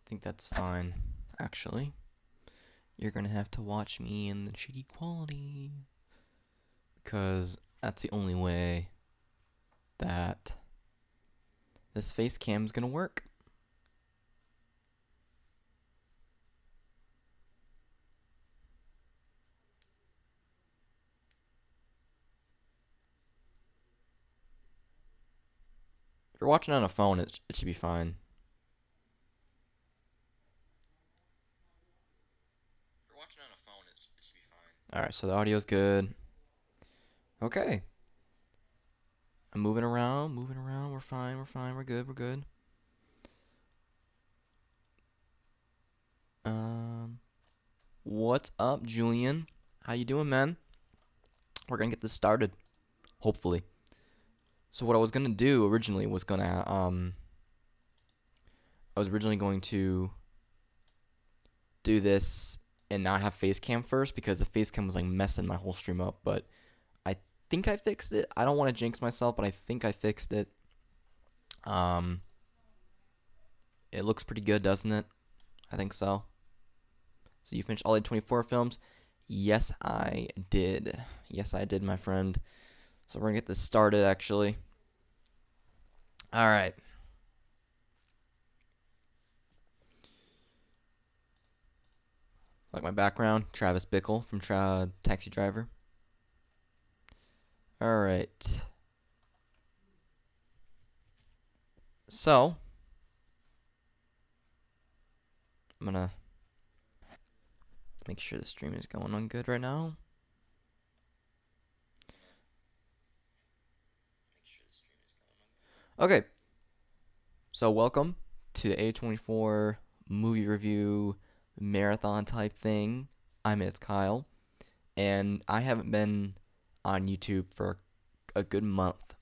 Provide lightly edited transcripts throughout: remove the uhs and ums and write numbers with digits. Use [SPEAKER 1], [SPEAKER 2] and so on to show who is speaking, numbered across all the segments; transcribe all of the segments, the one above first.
[SPEAKER 1] think that's fine, actually. You're gonna have to watch me in the shitty quality, because that's the only way that this face cam's gonna work. If you're watching on a phone, it should be fine. Alright, so the audio's good. Okay. I'm moving around. We're fine, we're good. What's up, Julian? How you doing, man? We're gonna get this started, hopefully. So what I was gonna do originally was I was originally going to do this and not have face cam first because the face cam was like messing my whole stream up, but I think I fixed it. I don't want to jinx myself, but I think I fixed it. It looks pretty good, doesn't it? I think so. So you finished all A24 films? Yes, I did. Yes, I did, my friend. So we're gonna get this started, actually. All right. Like my background, Travis Bickle from Taxi Driver. All right. So I'm gonna make sure the stream is going on good right now. Okay. So welcome to the A24 movie review marathon type thing. It's Kyle, and I haven't been on YouTube for a good month.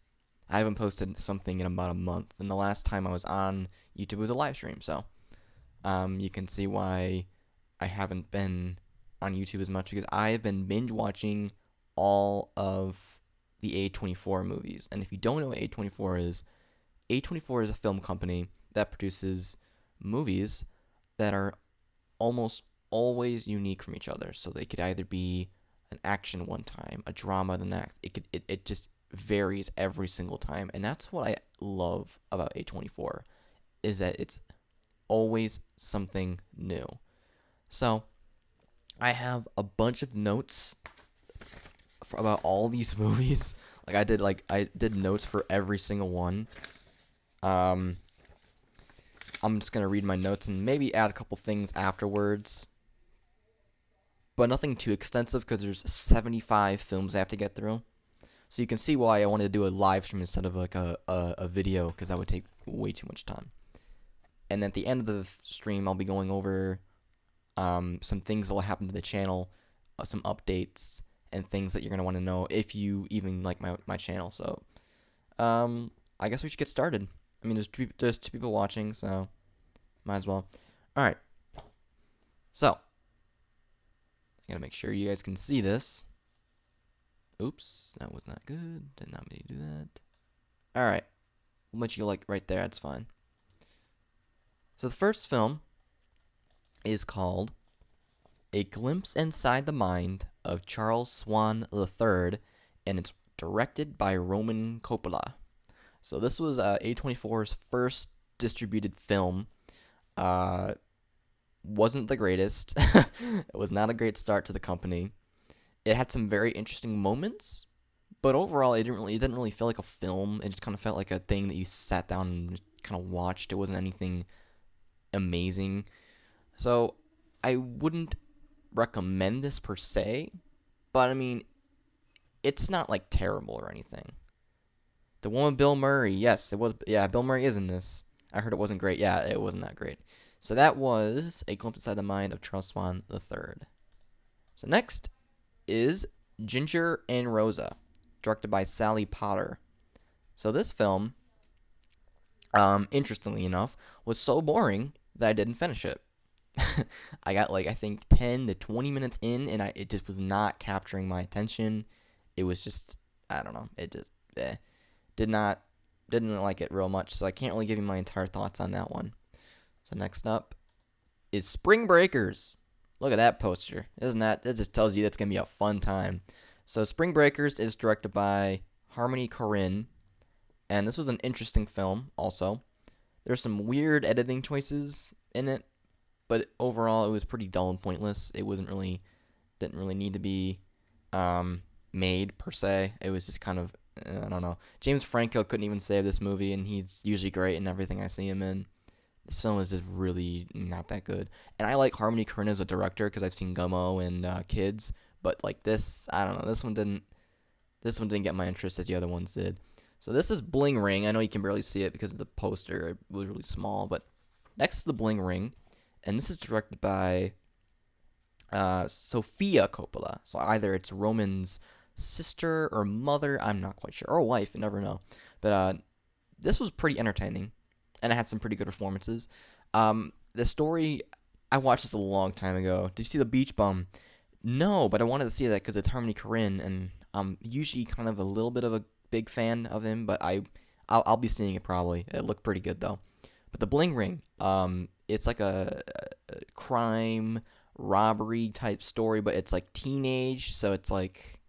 [SPEAKER 1] I haven't posted something in about a month, and the last time I was on YouTube was a live stream, so you can see why I haven't been on YouTube as much, because I have been binge watching all of the A24 movies. And if you don't know what A24 is, A24 is a film company that produces movies that are almost always unique from each other. So they could either be an action one time, a drama the next. It just varies every single time, and that's what I love about A24, is that it's always something new. So I have a bunch of notes about all these movies. I did notes for every single one. I'm just gonna read my notes and maybe add a couple things afterwards, but nothing too extensive because there's 75 films I have to get through. So you can see why I wanted to do a live stream instead of like a video, because that would take way too much time. And at the end of the stream, I'll be going over some things that will happen to the channel, some updates, and things that you're going to want to know if you even like my channel. So I guess we should get started. I mean, there's two people watching, so might as well. All right. So I got to make sure you guys can see this. Oops, that was not good. Did not mean to do that. All right. We'll let you like right there. That's fine. So the first film is called A Glimpse Inside the Mind of Charles Swan III, and it's directed by Roman Coppola. So this was A24's first distributed film. Wasn't the greatest. It was not a great start to the company. It had some very interesting moments, but overall it didn't really feel like a film. It just kind of felt like a thing that you sat down and kind of watched. It wasn't anything amazing. So I wouldn't recommend this per se, but I mean, it's not like terrible or anything. The one with Bill Murray, yes, it was. Yeah, Bill Murray is in this. I heard it wasn't great. Yeah, it wasn't that great. So that was A Glimpse Inside the Mind of Charles Swan III. So next is Ginger and Rosa, directed by Sally Potter. So this film, interestingly enough, was so boring that I didn't finish it. I got I think 10 to 20 minutes in, and it just was not capturing my attention. It was just, I don't know, it just didn't like it real much, so I can't really give you my entire thoughts on that one. So next up is Spring Breakers. Look at that poster. Isn't that just tells you that's going to be a fun time. So Spring Breakers is directed by Harmony Korine, and this was an interesting film also. There's some weird editing choices in it, but overall it was pretty dull and pointless. It didn't really need to be made per se. It was just kind of I don't know. James Franco couldn't even save this movie, and he's usually great in everything I see him in. This film is just really not that good. And I like Harmony Korine as a director because I've seen Gummo and Kids, but like this, I don't know. This one didn't. This one didn't get my interest as the other ones did. So this is Bling Ring. I know you can barely see it because of the poster. It was really small, but next is the Bling Ring, and this is directed by Sofia Coppola. So either it's Roman's sister or mother. I'm not quite sure, or wife. You never know. But this was pretty entertaining, and it had some pretty good performances. The story, I watched this a long time ago. Did you see The Beach Bum? No, but I wanted to see that because it's Harmony Korine, and I'm usually kind of a little bit of a big fan of him, but I'll be seeing it probably. It looked pretty good though. But the Bling Ring, it's like a crime robbery type story, but it's like teenage, so it's like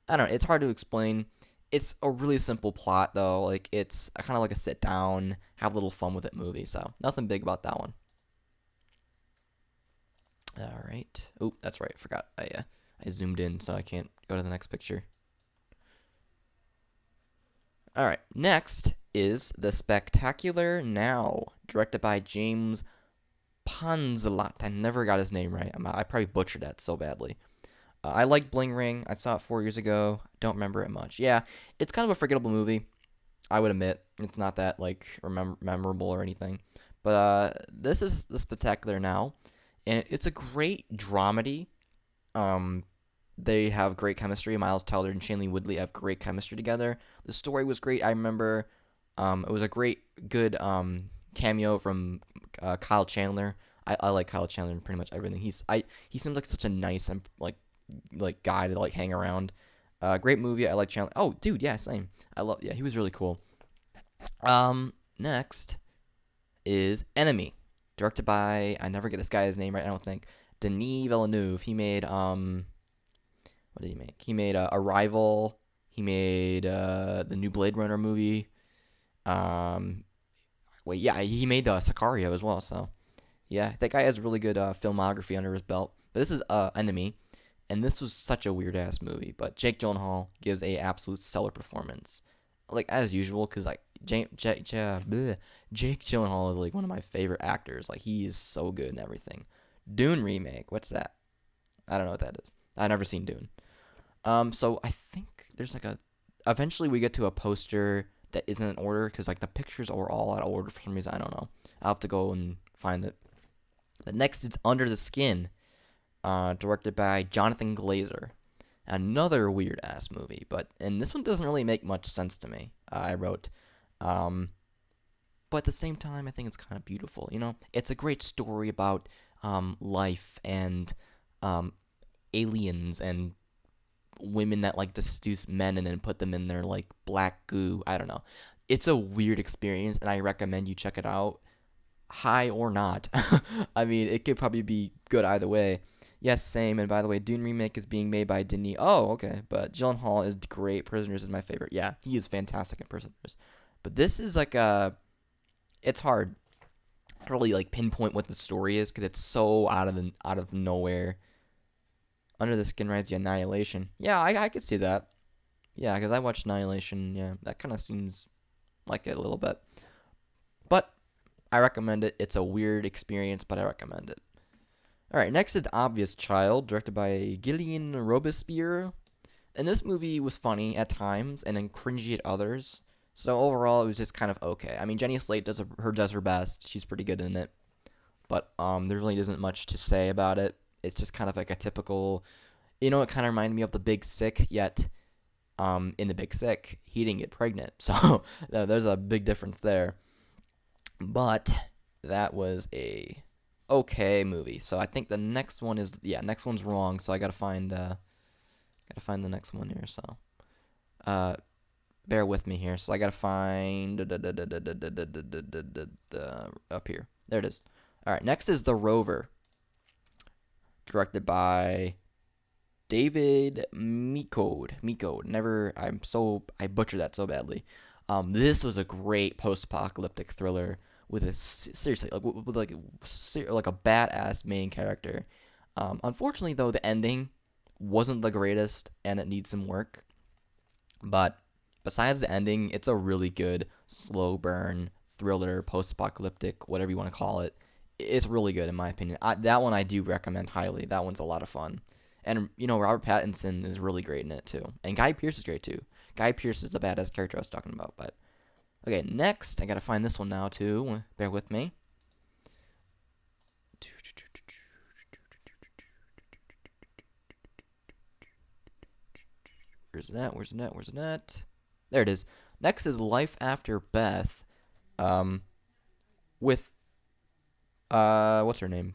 [SPEAKER 1] I don't know. It's hard to explain. It's a really simple plot though. Like it's kind of like a sit down, have a little fun with it movie. So nothing big about that one. All right. Oh, that's right. I forgot. I zoomed in, so I can't go to the next picture. All right. Next is The Spectacular Now, directed by James Ponzlat. I never got his name right. I probably butchered that so badly. I like Bling Ring. I saw it 4 years ago. Don't remember it much. Yeah, it's kind of a forgettable movie. I would admit it's not that like memorable or anything. But this is The Spectacular Now, and it's a great dramedy. They have great chemistry. Miles Teller and Shailene Woodley have great chemistry together. The story was great. I remember it was a good cameo from Kyle Chandler. I like Kyle Chandler in pretty much everything. He seems like such a nice and like guy to like hang around. Great movie. I like Chandler. Oh, dude, yeah, same. Yeah, he was really cool. Next is Enemy, directed by I never get this guy's name right. I don't think Denis Villeneuve. He made what did he make? He made Arrival. He made the new Blade Runner movie. Wait, yeah, he made Sicario as well. So yeah, that guy has really good filmography under his belt. But this is Enemy, and this was such a weird ass movie. But Jake Gyllenhaal gives a absolute stellar performance, like as usual, because like Jake Gyllenhaal is like one of my favorite actors. Like he is so good in everything. Dune remake. What's that? I don't know what that is. I've never seen Dune. So I think there's like eventually we get to a poster that isn't in order because like the pictures are all out of order for some reason. I don't know. I'll have to go and find it. But next is Under the Skin, directed by Jonathan Glazer. Another weird ass movie, and this one doesn't really make much sense to me. I wrote, but at the same time, I think it's kind of beautiful. You know, it's a great story about life and aliens and women that like to seduce men and then put them in their like black goo. I don't know. It's a weird experience, and I recommend you check it out, high or not. I mean, it could probably be good either way. Yes, same. And by the way, Dune remake is being made by Denis. Oh, okay. But Gyllenhaal is great. Prisoners is my favorite. Yeah, he is fantastic in Prisoners. But this is like it's hard to really like pinpoint what the story is because it's so out of nowhere. Under the Skin rides the Annihilation. Yeah, I could see that. Yeah, because I watched Annihilation. Yeah, that kind of seems like it a little bit. But I recommend it. It's a weird experience, but I recommend it. All right, next is Obvious Child, directed by Gillian Robespierre. And this movie was funny at times and then cringy at others. So overall, it was just kind of okay. I mean, Jenny Slate does her best. She's pretty good in it. But there really isn't much to say about it. It's just kind of like a typical, it kind of reminded me of The Big Sick, yet in The Big Sick, he didn't get pregnant. So there's a big difference there. But that was a okay movie. So I think the next one is, next one's wrong. So I gotta find the next one here. So bear with me here. So I gotta find up here. There it is. All right, next is The Rover, directed by David Meekode. I butchered that so badly. This was a great post-apocalyptic thriller with a seriously like a badass main character. Unfortunately, though, the ending wasn't the greatest, and it needs some work. But besides the ending, it's a really good slow burn thriller, post-apocalyptic, whatever you want to call it. It's really good in my opinion. That one I do recommend highly. That one's a lot of fun. And Robert Pattinson is really great in it too. And Guy Pearce is great too. Guy Pearce is the badass character I was talking about. But okay, next I gotta find this one now too. Bear with me. Where's that? There it is. Next is Life After Beth. With what's her name?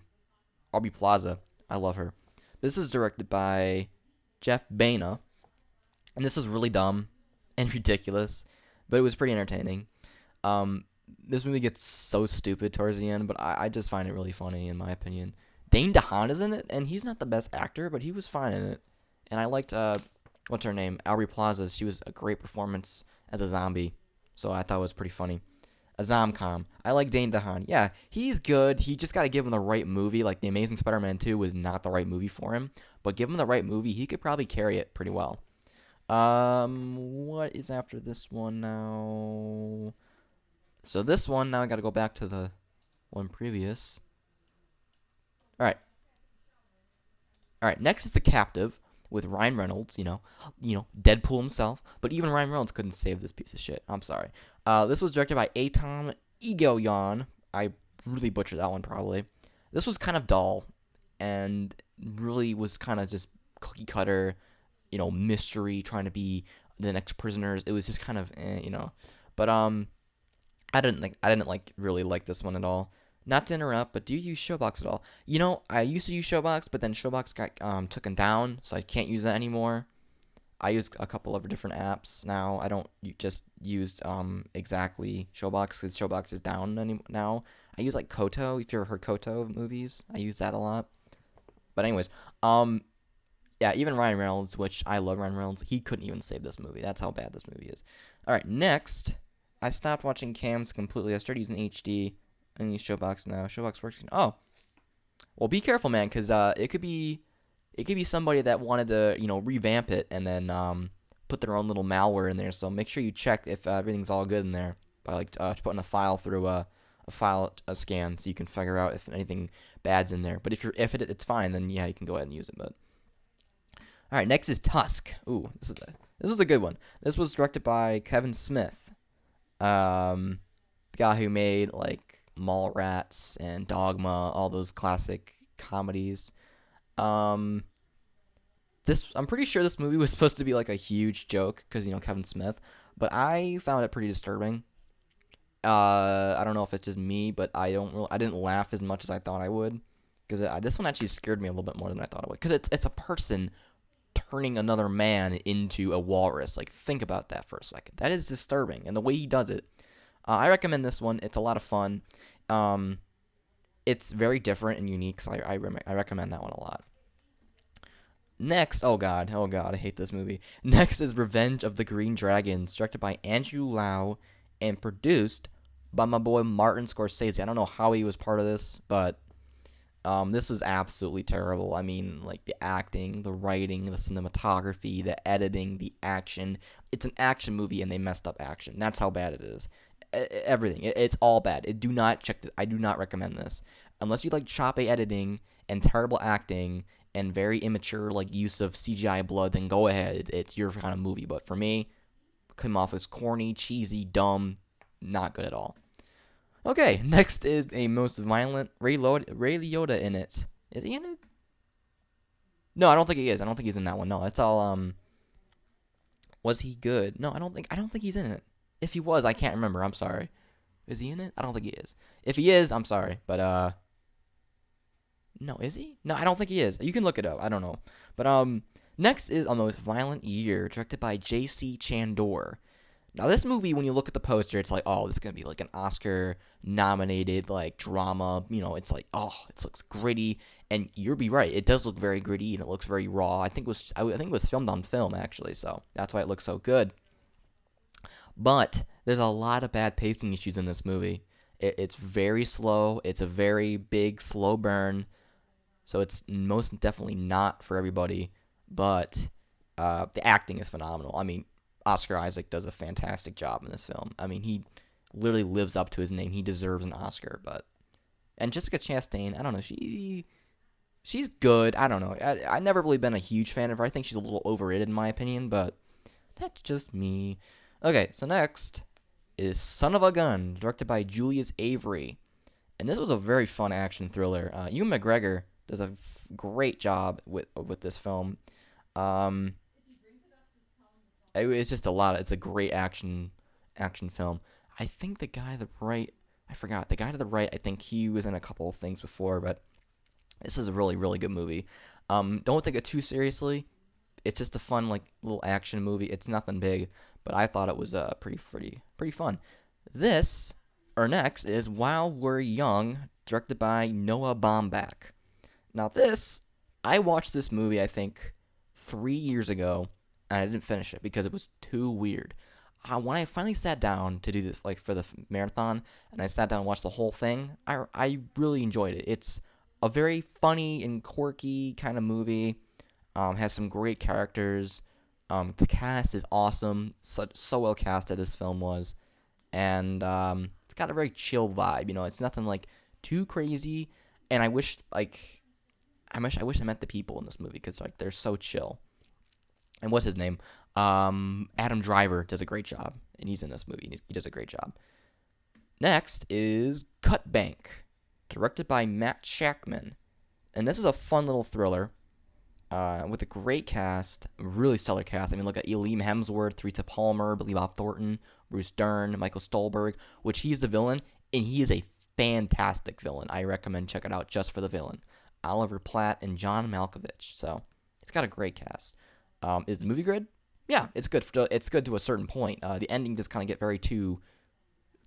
[SPEAKER 1] Aubrey Plaza. I love her. This is directed by Jeff Baena, and this is really dumb and ridiculous, but it was pretty entertaining. This movie gets so stupid towards the end, but I just find it really funny in my opinion. Dane DeHaan is in it, and he's not the best actor, but he was fine in it. And I liked what's her name? Aubrey Plaza. She was a great performance as a zombie, so I thought it was pretty funny. A Zomcom. I like Dane DeHaan. Yeah, he's good. He just got to give him the right movie. Like, The Amazing Spider-Man 2 was not the right movie for him. But give him the right movie, he could probably carry it pretty well. What is after this one now? So this one, now I got to go back to the one previous. All right, next is The Captive with Ryan Reynolds, Deadpool himself. But even Ryan Reynolds couldn't save this piece of shit. I'm sorry. This was directed by Atom Egoyan. I really butchered that one probably. This was kind of dull and really was kind of just cookie cutter, mystery, trying to be the next prisoners. It was just kind of, But I didn't really like this one at all. Not to interrupt, but do you use Showbox at all? I used to use Showbox, but then Showbox got taken down, so I can't use that anymore. I use a couple of different apps now. I don't just use exactly Showbox because Showbox is down now. I use like Koto. If you ever heard Koto movies, I use that a lot. But anyways, yeah, even Ryan Reynolds, which I love Ryan Reynolds, he couldn't even save this movie. That's how bad this movie is. All right, next, I stopped watching cams completely. I started using HD. And use Showbox now. Showbox works. Oh, well, be careful, man, because it could be somebody that wanted to revamp it and then put their own little malware in there. So make sure you check if everything's all good in there by putting a file through a scan so you can figure out if anything bad's in there. But if it's fine, then yeah, you can go ahead and use it. But all right, next is Tusk. Ooh, this was a good one. This was directed by Kevin Smith, the guy who made like Mallrats and Dogma, all those classic comedies. I'm pretty sure this movie was supposed to be like a huge joke because Kevin Smith, but I found it pretty disturbing. I don't know if it's just me, but I didn't laugh as much as I thought I would because this one actually scared me a little bit more than I thought it would because it's a person turning another man into a walrus. Like, think about that for a second. That is disturbing, and the way he does it. I recommend this one. It's a lot of fun. It's very different and unique, so I recommend that one a lot. Next, oh god, I hate this movie. Next is Revenge of the Green Dragons, directed by Andrew Lau and produced by my boy Martin Scorsese. I don't know how he was part of this, but this is absolutely terrible. I mean, like the acting, the writing, the cinematography, the editing, the action. It's an action movie, and they messed up action. That's how bad it is. Everything. It's all bad. I do not recommend this. Unless you like choppy editing and terrible acting and very immature like use of CGI blood, then go ahead. It's your kind of movie. But for me, came off as corny, cheesy, dumb, not good at all. Okay, next is a most violent Ray Liotta in it. Is he in it? No, I don't think he is. I don't think he's in that one. No, that's all. Was he good? No, I don't think he's in it. If he was, I can't remember. I'm sorry. Is he in it? I don't think he is. If he is, I'm sorry. But, no, is he? No, I don't think he is. You can look it up. I don't know. But, next is A Most Violent Year, directed by J.C. Chandor. Now, this movie, when you look at the poster, it's like, oh, this is gonna be like an Oscar-nominated like drama. It's like, oh, it looks gritty, and you'll be right. It does look very gritty, and it looks very raw. I think it was filmed on film actually, so that's why it looks so good. But there's a lot of bad pacing issues in this movie. It's very slow. It's a very big, slow burn. So it's most definitely not for everybody. But the acting is phenomenal. I mean, Oscar Isaac does a fantastic job in this film. I mean, he literally lives up to his name. He deserves an Oscar. And Jessica Chastain, I don't know, she's good. I don't know. I never really been a huge fan of her. I think she's a little overrated in my opinion, but that's just me. Okay, so next is Son of a Gun, directed by Julius Avery. And this was a very fun action thriller. Ewan McGregor does a great job with this film. Um, it's just a lot. It's a great action film. I think the guy to the right, I forgot. The guy to the right, I think he was in a couple of things before, but this is a really, really good movie. Don't take it too seriously. It's just a fun, like, little action movie. It's nothing big, but I thought it was pretty fun. This, or next, is While We're Young, directed by Noah Baumbach. Now I watched this movie, I think, 3 years ago, and I didn't finish it because it was too weird. When I finally sat down to do this, like, for the marathon, and I sat down and watched the whole thing, I really enjoyed it. It's a very funny and quirky kind of movie. Has some great characters. The cast is awesome. So well casted this film was. And it's got a very chill vibe. It's nothing like too crazy. And I wish I met the people in this movie because like they're so chill. And what's his name? Adam Driver does a great job, and he's in this movie. He does a great job. Next is Cut Bank, directed by Matt Shakman, and this is a fun little thriller. With a great cast, really stellar cast. I mean, look at Liam Hemsworth, Rita Palmer, Billy Bob Thornton, Bruce Dern, Michael Stolberg, which he's the villain, and he is a fantastic villain. I recommend check it out just for the villain. Oliver Platt and John Malkovich. So it's got a great cast. Is the movie good? Yeah, it's good. It's good to a certain point. The ending just kind of get very too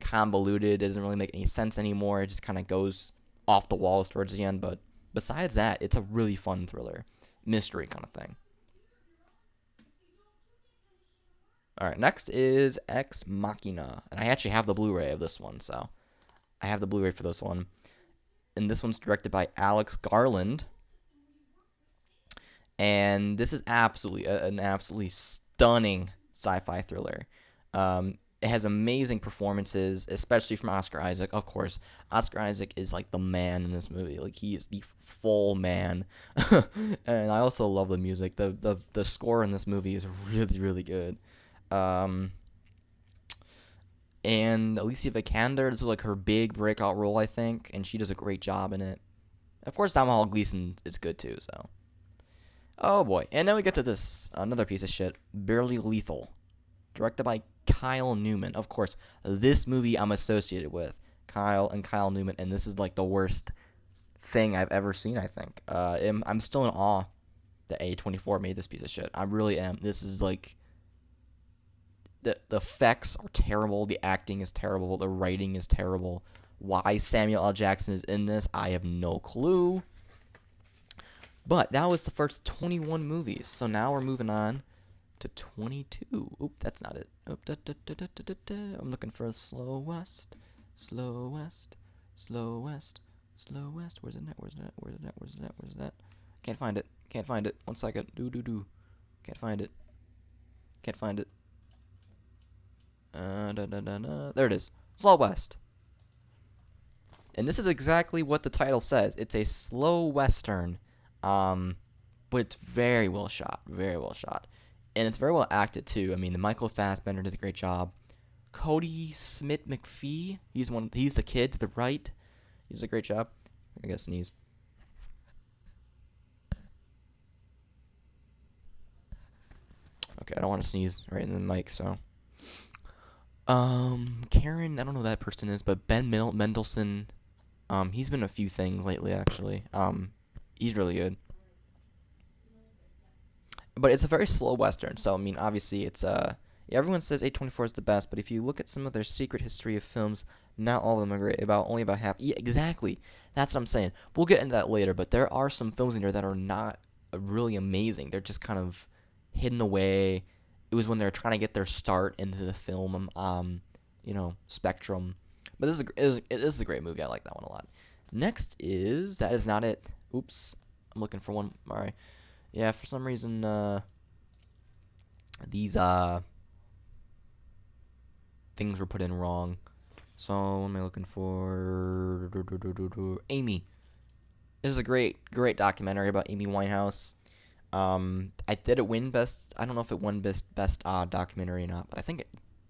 [SPEAKER 1] convoluted. It doesn't really make any sense anymore. It just kind of goes off the walls towards the end. But besides that, it's a really fun thriller. Mystery kind of thing. Alright, next is Ex Machina. And I actually have the Blu-ray of this one, so I have the Blu-ray for this one. And this one's directed by Alex Garland. And this is an absolutely stunning sci-fi thriller. It has amazing performances, especially from Oscar Isaac. Of course, Oscar Isaac is like the man in this movie. Like he is the full man. And I also love the music. The score in this movie is really, really good. And Alicia Vikander, this is like her big breakout role, I think, and she does a great job in it. Of course, Samuel L. Gleason is good too. So, oh boy, and then we get to this another piece of shit, Barely Lethal, directed by Kyle Newman. Of course, this movie I'm associated with Kyle Newman, and this is like the worst thing I've ever seen. I think I'm still in awe that A24 made this piece of shit. I really am. This is like the effects are terrible, the acting is terrible, the writing is terrible. Why Samuel L. Jackson is in this, I have no clue. But that was the first 21 movies, so now we're moving on to 22. Oop, that's not it. Oop, I'm looking for a Slow West. Slow West. Slow West. Slow West. Where's it at? Where's it at? Where's it at? Where's it at? Where's it at? Can't find it. Can't find it. 1 second. Can't find it. Can't find it. There it is. Slow West. And this is exactly what the title says. It's a slow western. But it's very well shot. Very well shot. And it's very well acted too. I mean, the Michael Fassbender does a great job. Cody Smith McPhee, he's the kid to the right. He does a great job. I gotta sneeze. Okay, I don't want to sneeze right in the mic, so. Karen, I don't know who that person is, but Ben Mendelsohn, he's been in a few things lately, actually. He's really good. But it's a very slow western, so I mean, obviously it's Yeah, everyone says A24 is the best, but if you look at some of their secret history of films, not all of them are great. Only about half. Yeah, exactly. That's what I'm saying. We'll get into that later, but there are some films in there that are not really amazing. They're just kind of hidden away. It was when they were trying to get their start into the film, spectrum. But this is a great movie. I like that one a lot. Next is That Is Not It. Oops, I'm looking for one. All right. Yeah, for some reason, these things were put in wrong. So what am I looking for? Amy. This is a great documentary about Amy Winehouse. I did it win best. I don't know if it won best documentary or not, but I think it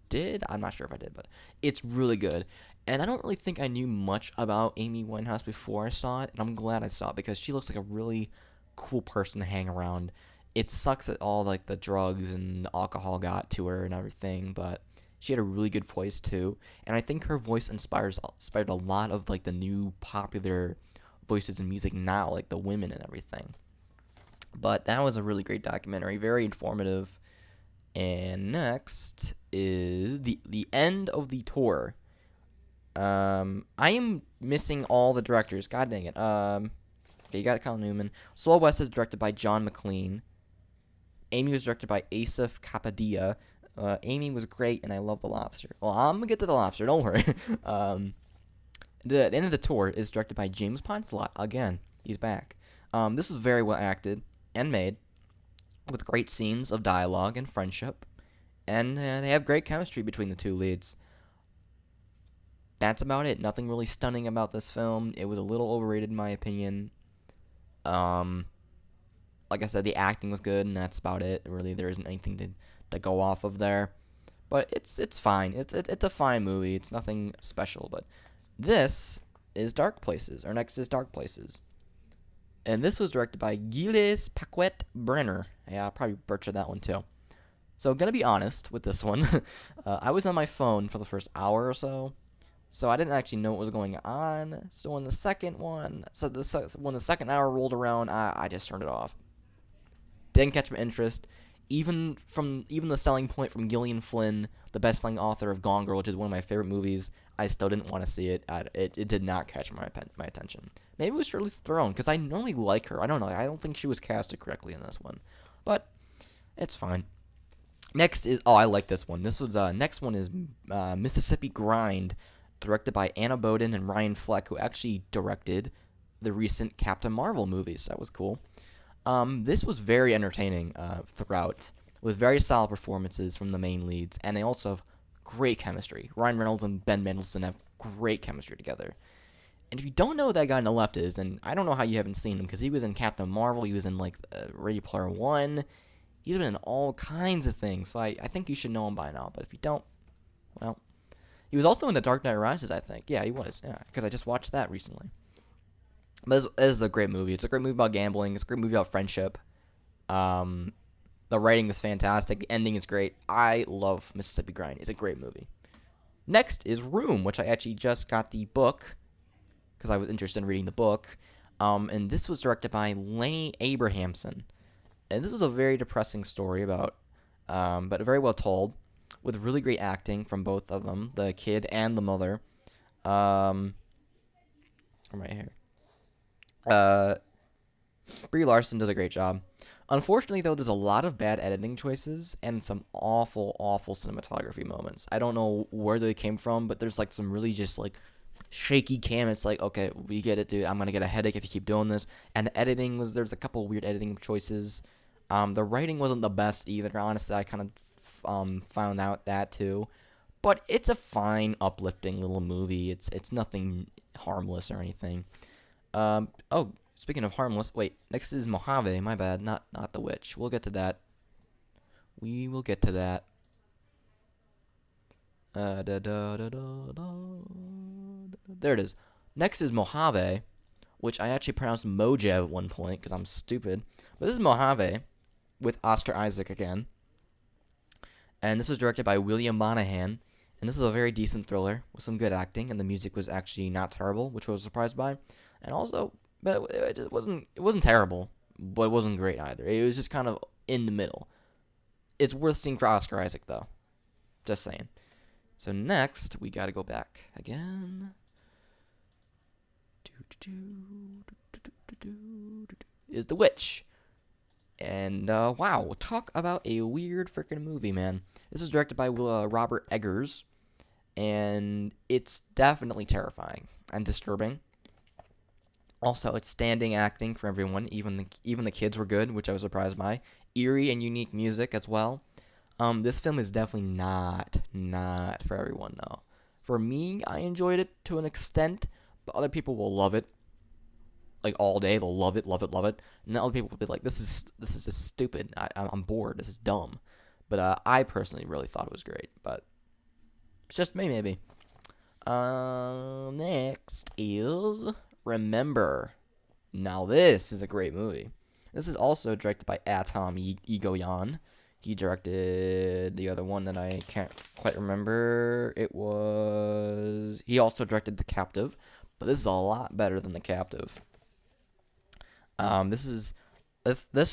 [SPEAKER 1] did. I'm not sure if I did, but it's really good. And I don't really think I knew much about Amy Winehouse before I saw it, and I'm glad I saw it because she looks like a really cool person to hang around. It sucks that all like the drugs and the alcohol got to her and everything, but she had a really good voice too, and I think her voice inspired a lot of like the new popular voices in music now, like the women and everything. But that was a really great documentary, very informative. And next is the end of the tour. I am missing all the directors. God dang it. Okay, you got Kyle Newman. Slow West is directed by John McLean. Amy was directed by Asif Kapadia. Amy was great, and I love The Lobster. Well, I'm gonna get to The Lobster. Don't worry. The end of the tour is directed by James Ponslot. Again, he's back. This is very well acted and made, with great scenes of dialogue and friendship, and they have great chemistry between the two leads. That's about it. Nothing really stunning about this film. It was a little overrated in my opinion. Like I said, the acting was good, and that's about it. Really, there isn't anything to go off of there. But it's fine. It's a fine movie. It's nothing special. But this is Dark Places. Or next is Dark Places. And this was directed by Gilles Paquette Brenner. Yeah, I'll probably butcher that one too. So, gonna be honest with this one. I was on my phone for the first hour or so. So I didn't actually know what was going on. So when the second hour rolled around, I just turned it off. Didn't catch my interest. Even the selling point from Gillian Flynn, the best-selling author of Gone Girl, which is one of my favorite movies, I still didn't want to see it. It did not catch my attention. Maybe it was Charlize Theron, because I normally like her. I don't know. I don't think she was casted correctly in this one, but it's fine. Next is I like this one. Next one is Mississippi Grind, directed by Anna Boden and Ryan Fleck, who actually directed the recent Captain Marvel movies. So that was cool. This was very entertaining throughout, with very solid performances from the main leads, and they also have great chemistry. Ryan Reynolds and Ben Mendelsohn have great chemistry together. And if you don't know who that guy on the left is, and I don't know how you haven't seen him, because he was in Captain Marvel, he was in like Ready Player One, he's been in all kinds of things, so I think you should know him by now, but if you don't, well, he was also in The Dark Knight Rises, I think. Yeah, he was, yeah, because I just watched that recently. But this is a great movie. It's a great movie about gambling. It's a great movie about friendship. The writing is fantastic. The ending is great. I love Mississippi Grind. It's a great movie. Next is Room, which I actually just got the book because I was interested in reading the book. And this was directed by Lenny Abrahamson. And this was a very depressing story about, but very well told, with really great acting from both of them, the kid and the mother. I'm right here. Brie Larson does a great job. Unfortunately, though, there's a lot of bad editing choices and some awful, awful cinematography moments. I don't know where they came from, but there's like some really just like shaky cam. It's like, okay, we get it, dude. I'm gonna get a headache if you keep doing this. And the editing there's a couple weird editing choices. The writing wasn't the best either. Honestly, I kind of found out that too. But it's a fine, uplifting little movie. It's nothing harmless or anything. Speaking of harmless, wait, next is Mojave, my bad, not The Witch. We'll get to that. We will get to that. There it is. Next is Mojave, which I actually pronounced Mojave at one point, because I'm stupid. But this is Mojave, with Oscar Isaac again. And this was directed by William Monahan. And this is a very decent thriller, with some good acting, and the music was actually not terrible, which I was surprised by. And also, but it wasn't terrible, but it wasn't great either. It was just kind of in the middle. It's worth seeing for Oscar Isaac, though. Just saying. So next, we gotta go back again. Is The Witch. And wow, talk about a weird freaking movie, man. This is directed by Robert Eggers, and it's definitely terrifying and disturbing. Also, it's standing acting for everyone. Even the kids were good, which I was surprised by. Eerie and unique music as well. This film is definitely not for everyone though. For me, I enjoyed it to an extent, but other people will love it like all day. They'll love it, love it, love it. And other people will be like, "This is just stupid. I'm bored. This is dumb." But I personally really thought it was great. But it's just me, maybe. Next is Remember. Now this is a great movie. This is also directed by Atom Egoyan. He directed the other one that I can't quite remember. He also directed The Captive, but this is a lot better than The Captive. This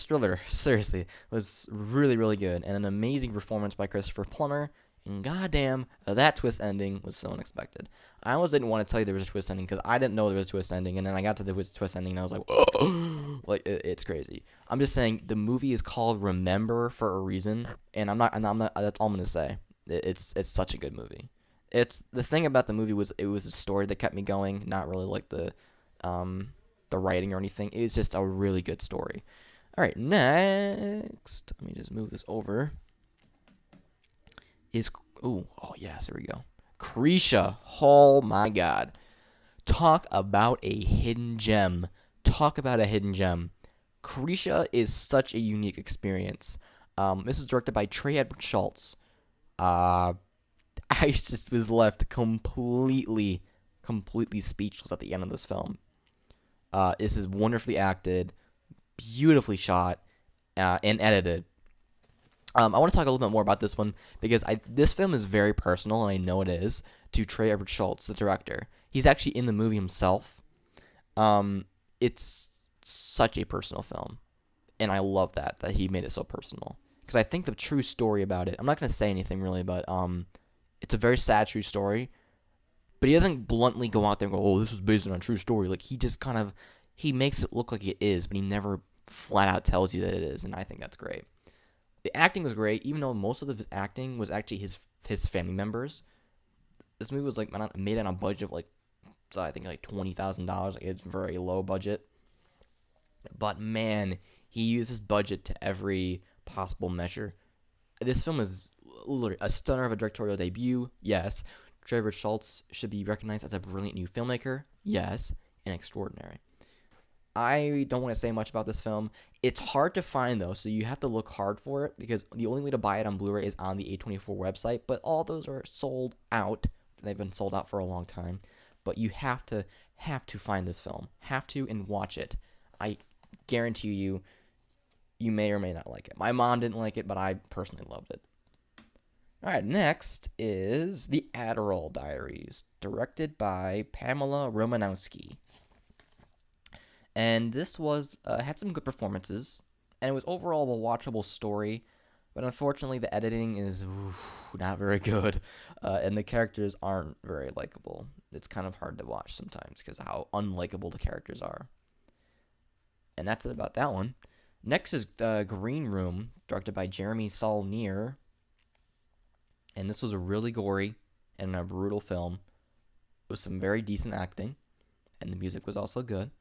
[SPEAKER 1] thriller, seriously, was really, really good, and an amazing performance by Christopher Plummer. And goddamn, that twist ending was so unexpected. I almost didn't want to tell you there was a twist ending because I didn't know there was a twist ending, and then I got to the twist ending and I was like, "Whoa!" Like it's crazy. I'm just saying the movie is called Remember for a reason, and I'm not. That's all I'm gonna say. It's such a good movie. It's the thing about the movie was it was a story that kept me going, not really like the writing or anything. It's just a really good story. All right, next, let me just move this over. Oh yes, here we go. Krisha. Oh my God. Talk about a hidden gem. Talk about a hidden gem. Krisha is such a unique experience. This is directed by Trey Edward Schultz. I just was left completely speechless at the end of this film. This is wonderfully acted, beautifully shot, and edited. I want to talk a little bit more about this one because this film is very personal, and I know it is, to Trey Edward Schultz, the director. He's actually in the movie himself. It's such a personal film, and I love that he made it so personal. Because I think the true story about it, I'm not going to say anything really, but it's a very sad true story. But he doesn't bluntly go out there and go, "Oh, this was based on a true story." Like, he just kind of, he makes it look like it is, but he never flat out tells you that it is, and I think that's great. The acting was great, even though most of his acting was actually his family members. This movie was like made on a budget of I think like $20,000. Like, it's very low budget, but man, he used his budget to every possible measure. This film is literally a stunner of a directorial debut. Yes, Trevor Schultz should be recognized as a brilliant new filmmaker. Yes, and extraordinary. I don't want to say much about this film. It's hard to find, though, so you have to look hard for it because the only way to buy it on Blu-ray is on the A24 website, but all those are sold out. They've been sold out for a long time, but you have to find this film. Have to and watch it. I guarantee you may or may not like it. My mom didn't like it, but I personally loved it. All right, next is The Adderall Diaries, directed by Pamela Romanowski. And this was had some good performances, and it was overall a watchable story, but unfortunately the editing is not very good, and the characters aren't very likable. It's kind of hard to watch sometimes because of how unlikable the characters are. And that's it about that one. Next is Green Room, directed by Jeremy Saulnier, and this was a really gory and a brutal film with some very decent acting, and the music was also good.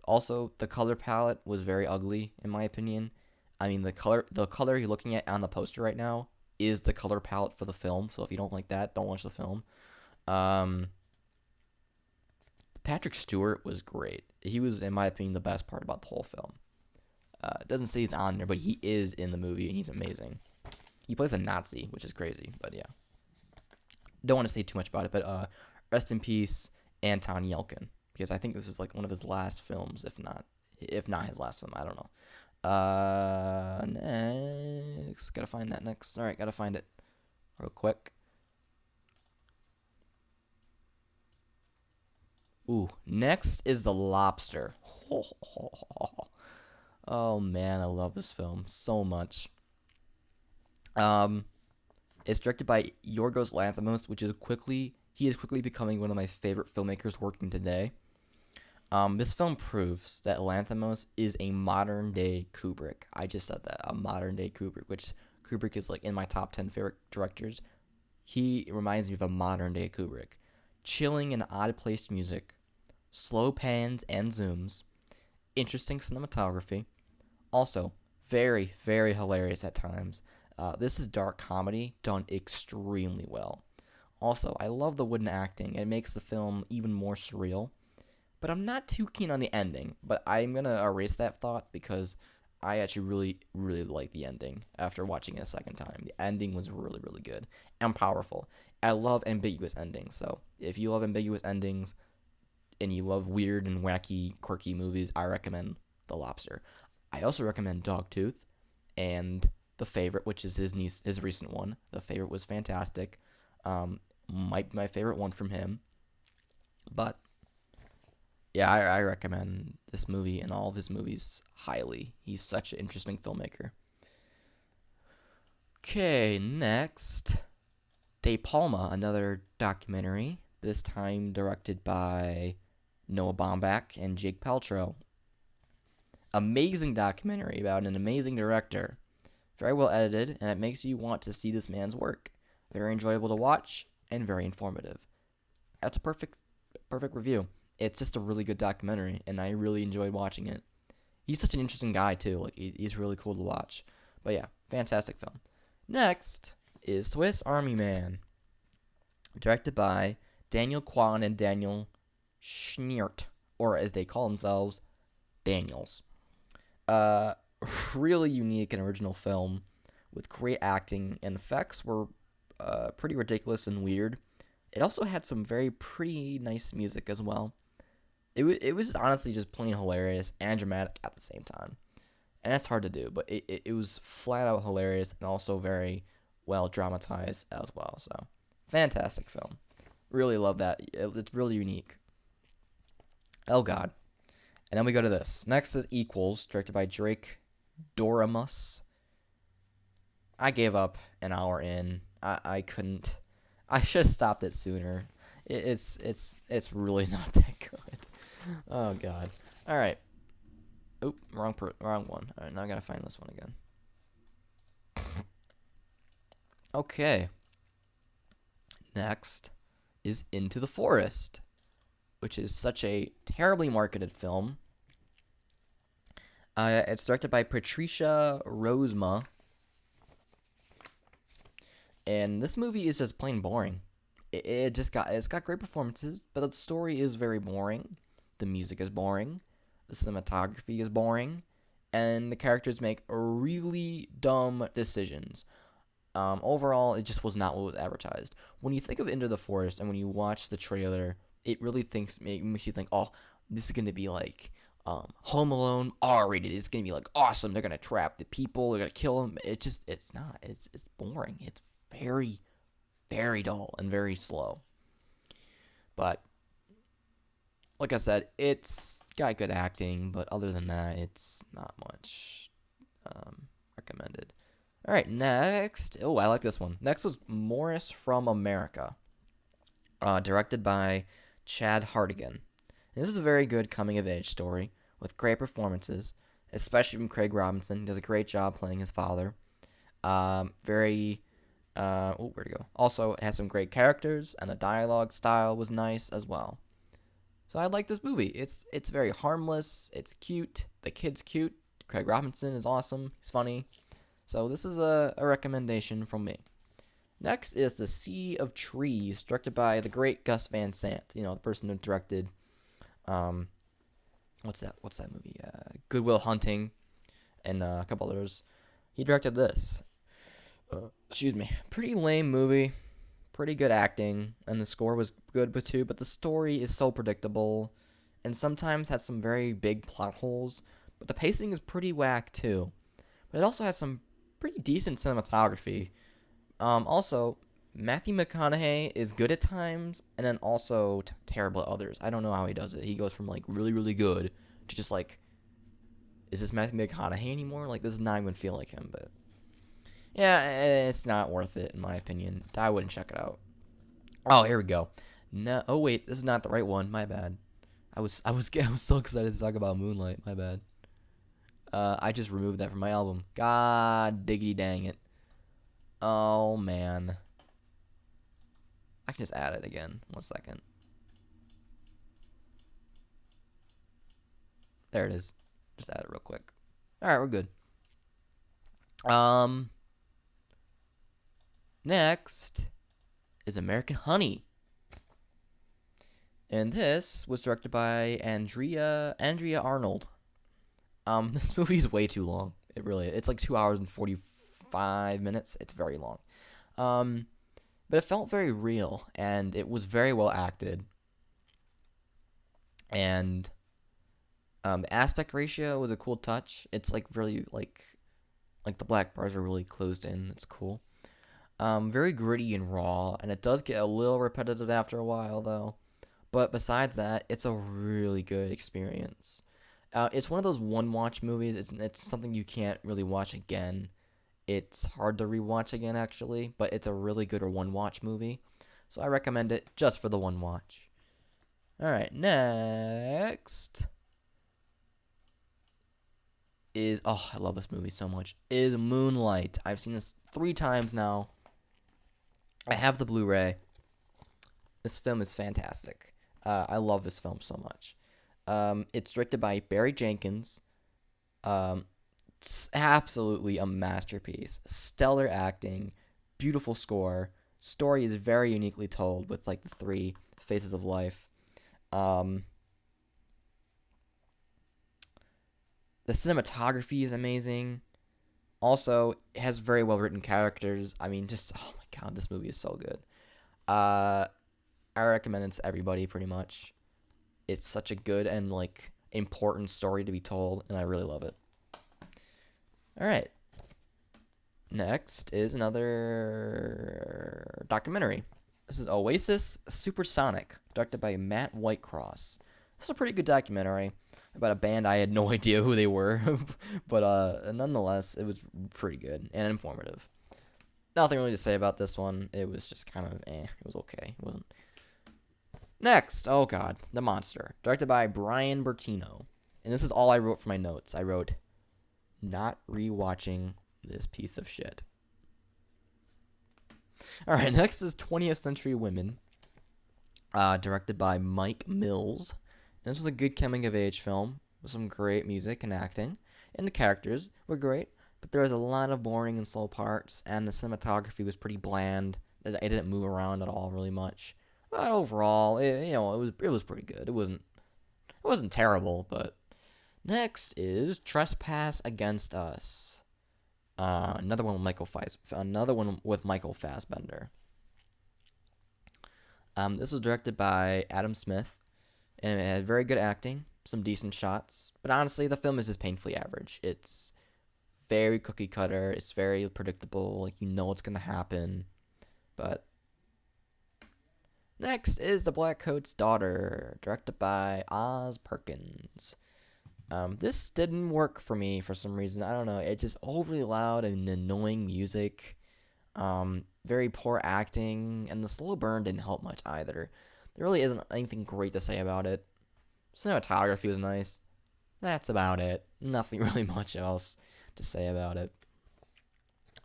[SPEAKER 1] Also, the color palette was very ugly, in my opinion. I mean, the color you're looking at on the poster right now is the color palette for the film. So if you don't like that, don't watch the film. Patrick Stewart was great. He was, in my opinion, the best part about the whole film. It doesn't say he's on there, but he is in the movie, and he's amazing. He plays a Nazi, which is crazy, but yeah. Don't want to say too much about it, but rest in peace, Anton Yelchin. Because I think this is like one of his last films, if not his last film. I don't know. Next, gotta find that next. All right, gotta find it real quick. Ooh, next is The Lobster. Oh man, I love this film so much. It's directed by Yorgos Lanthimos, he is quickly becoming one of my favorite filmmakers working today. This film proves that Lanthimos is a modern day Kubrick. I just said that, a modern day Kubrick, which Kubrick is like in my top 10 favorite directors. He reminds me of a modern day Kubrick. Chilling and odd placed music, slow pans and zooms, interesting cinematography. Also, very, very hilarious at times. This is dark comedy done extremely well. Also, I love the wooden acting. It makes the film even more surreal. But I'm not too keen on the ending. But I'm going to erase that thought because I actually really, really like the ending after watching it a second time. The ending was really, really good and powerful. I love ambiguous endings. So if you love ambiguous endings and you love weird and wacky, quirky movies, I recommend The Lobster. I also recommend Dogtooth and The Favorite, which is his recent one. The Favorite was fantastic. Might be my favorite one from him. But yeah, I recommend this movie and all of his movies highly. He's such an interesting filmmaker. Okay, next, De Palma, another documentary, this time directed by Noah Baumbach and Jake Paltrow. Amazing documentary about an amazing director. Very well edited, and it makes you want to see this man's work. Very enjoyable to watch and very informative. That's a perfect review. It's just a really good documentary, and I really enjoyed watching it. He's such an interesting guy, too. Like, he's really cool to watch. But yeah, fantastic film. Next is Swiss Army Man, directed by Daniel Kwan and Daniel Schneert, or as they call themselves, Daniels. Really unique and original film with great acting, and effects were pretty ridiculous and weird. It also had some very pretty nice music as well. It was honestly just plain hilarious and dramatic at the same time. And that's hard to do, but it was flat out hilarious and also very well dramatized as well. So, fantastic film. Really love that. It's really unique. Oh, God. And then we go to this. Next is Equals, directed by Drake Doremus. I gave up an hour in. I couldn't. I should have stopped it sooner. It's really not that good. Oh, God. All right. Oop, wrong one. All right, now I gotta find this one again. Okay. Next is Into the Forest, which is such a terribly marketed film. It's directed by Patricia Rozema, and this movie is just plain boring. It's got great performances, but the story is very boring. The music is boring. The cinematography is boring, and the characters make really dumb decisions. Overall, it just was not what was advertised. When you think of Into the Forest and when you watch the trailer, it really makes you think, oh, this is gonna be like Home Alone R-rated. It's gonna be like awesome. They're gonna trap the people. They're gonna kill them. It's not. It's boring. It's very, very dull and very slow. But like I said, it's got good acting, but other than that, it's not much recommended. All right, next. Oh, I like this one. Next was Morris from America, directed by Chad Hartigan. And this is a very good coming-of-age story with great performances, especially from Craig Robinson. He does a great job playing his father. Where'd it go? Also, it has some great characters, and the dialogue style was nice as well. So I like this movie. It's very harmless. It's cute. The kid's cute. Craig Robinson is awesome. He's funny. So this is a recommendation from me. Next is The Sea of Trees, directed by the great Gus Van Sant. You know, the person who directed, what's that movie? Good Will Hunting, and a couple others. He directed this. Pretty lame movie. Pretty good acting, and the score was good too, but the story is so predictable, and sometimes has some very big plot holes, but the pacing is pretty whack too. But it also has some pretty decent cinematography. Also, Matthew McConaughey is good at times, and then also terrible at others. I don't know how he does it. He goes from like really, really good to just like, is this Matthew McConaughey anymore? Like, this does not even feel like him, but Yeah, it's not worth it in my opinion. I wouldn't check it out. Oh, here we go. No, oh wait, this is not the right one. My bad. I was so excited to talk about Moonlight. My bad. I just removed that from my album. God diggity dang it. Oh man. I can just add it again. 1 second. There it is. Just add it real quick. All right, we're good. Um, Next is American Honey. And this was directed by Andrea Arnold. This movie is way too long. It's like 2 hours and 45 minutes. It's very long. But it felt very real, and it was very well acted. And the aspect ratio was a cool touch. It's like really like the black bars are really closed in. It's cool. Very gritty and raw, and it does get a little repetitive after a while though. But besides that, it's a really good experience. It's one of those one-watch movies. It's something you can't really watch again. It's hard to rewatch again, actually, but it's a really good one-watch movie. So I recommend it just for the one watch. All right, next is, oh, I love this movie so much, is Moonlight. I've seen this 3 times now. I have the Blu-ray. This film is fantastic. I love this film so much. It's directed by Barry Jenkins. It's absolutely a masterpiece. Stellar acting, beautiful score. Story is very uniquely told with like the 3 phases of life. The cinematography is amazing. Also, it has very well written characters. I mean, just, oh my god, this movie is so good. I recommend it to everybody pretty much. It's such a good and like important story to be told, and I really love it. All right. Next is another documentary. This is Oasis Supersonic, directed by Matt Whitecross. This is a pretty good documentary about a band I had no idea who they were, but nonetheless, it was pretty good and informative. Nothing really to say about this one. It was just kind of It was okay. It wasn't. Next, oh god, The Monster, directed by Brian Bertino. And this is all I wrote for my notes. I wrote, not rewatching this piece of shit. Alright, next is 20th Century Women, directed by Mike Mills. And this was a good coming-of-age film with some great music and acting. And the characters were great, but there was a lot of boring and slow parts, and the cinematography was pretty bland. It didn't move around at all really much. But overall, it was pretty good. It wasn't terrible, but next is Trespass Against Us. Another one with Michael Fassbender. This was directed by Adam Smith, and it had very good acting, some decent shots. But honestly, the film is just painfully average. It's very cookie cutter. It's very predictable. Like, you know what's gonna happen. But next is The Black Coat's Daughter, directed by Oz Perkins. This didn't work for me for some reason. I don't know. It's just overly loud and annoying music. Very poor acting, and the slow burn didn't help much either. There really isn't anything great to say about it. Cinematography was nice. That's about it. Nothing really much else to say about it.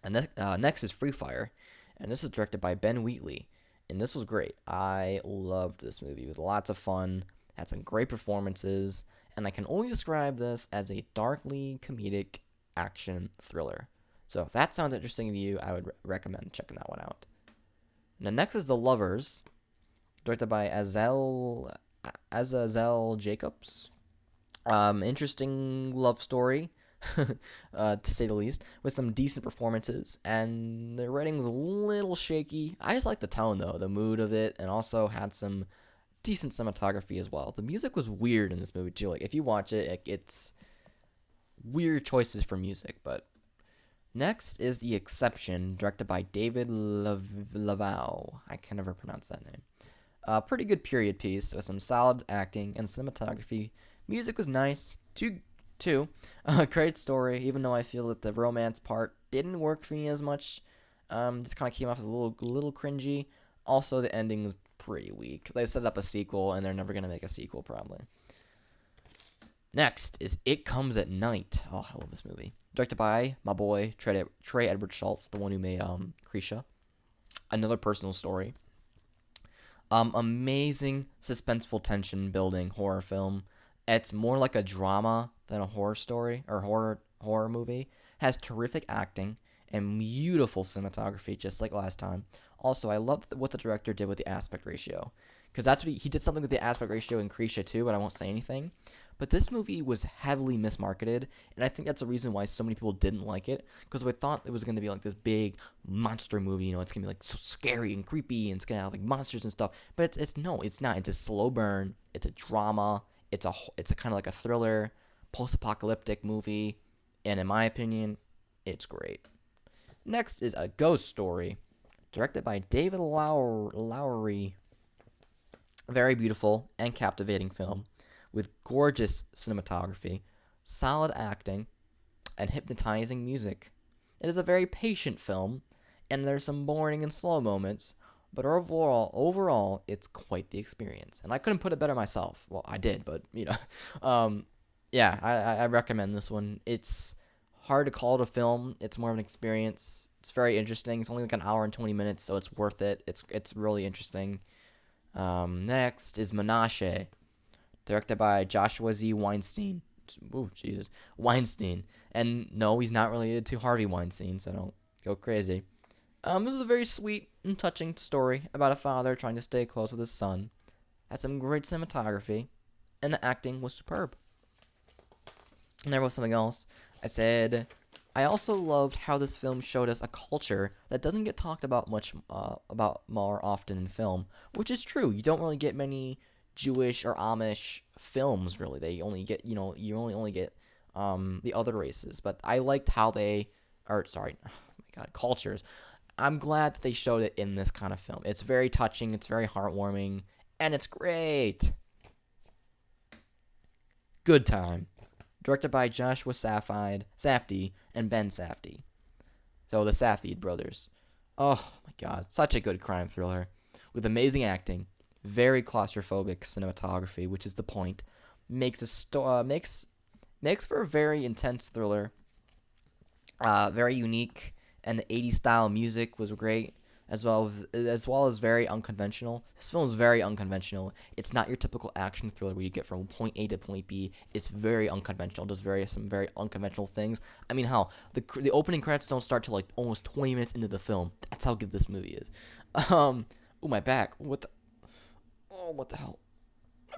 [SPEAKER 1] And next is Free Fire, and this is directed by Ben Wheatley. And this was great. I loved this movie. It was lots of fun. Had some great performances. And I can only describe this as a darkly comedic action thriller. So if that sounds interesting to you, I would recommend checking that one out. Now next is The Lovers, directed by Azazel Jacobs. Interesting love story, to say the least, with some decent performances, and the writing was a little shaky. I just liked the tone though, the mood of it, and also had some decent cinematography as well. The music was weird in this movie too. Like, if you watch it, it's weird choices for music. But next is The Exception, directed by David Laval. I can never pronounce that name. Pretty good period piece with some solid acting and cinematography. Music was nice too. Great story, even though I feel that the romance part didn't work for me as much. Just kind of came off as a little cringy. Also, the ending was pretty weak. They set up a sequel, and they're never gonna make a sequel probably. Next is It Comes at Night. Oh, I love this movie. Directed by my boy Trey Edward Schultz, the one who made Krisha. Another personal story. Amazing suspenseful tension building horror film. It's more like a drama than a horror story or horror movie. Has terrific acting and beautiful cinematography, just like last time. Also, I love what the director did with the aspect ratio, because that's what he did something with the aspect ratio in Krisha too, but I won't say anything. But this movie was heavily mismarketed, and I think that's the reason why so many people didn't like it, because we thought it was going to be like this big monster movie, it's going to be like so scary and creepy, and it's going to have like monsters and stuff. But it's no, it's not. It's a slow burn. It's a drama. It's a kind of like a thriller, post-apocalyptic movie, and in my opinion, it's great. Next is A Ghost Story, directed by David Lowery. Very beautiful and captivating film with gorgeous cinematography, solid acting, and hypnotizing music. It is a very patient film, and there's some boring and slow moments, but overall, it's quite the experience. And I couldn't put it better myself. Well, I did, but yeah, I recommend this one. It's hard to call it a film. It's more of an experience. It's very interesting. It's only like an hour and 20 minutes, so it's worth it. It's really interesting. Next is Menashe, directed by Joshua Z. Weinstein. Ooh, Jesus. Weinstein. And no, he's not related to Harvey Weinstein, so don't go crazy. This is a very sweet and touching story about a father trying to stay close with his son. Had some great cinematography, and the acting was superb. And there was something else. I also loved how this film showed us a culture that doesn't get talked about much about more often in film, which is true. You don't really get many Jewish or Amish films, really. They only get, you only get the other races. But I liked how cultures. I'm glad that they showed it in this kind of film. It's very touching, it's very heartwarming, and it's great. Good Time, directed by Joshua Safdie and Ben Safdie. So the Safdie brothers. Oh my god, such a good crime thriller with amazing acting, very claustrophobic cinematography, which is the point. Makes for a very intense thriller. Very unique, and the 80s style music was great, as well as very unconventional. This film is very unconventional. It's not your typical action thriller where you get from point A to point B. It's very unconventional. It does some very unconventional things. I mean, hell, the opening credits don't start till like almost 20 minutes into the film. That's how good this movie is. Oh, my back. What the hell? My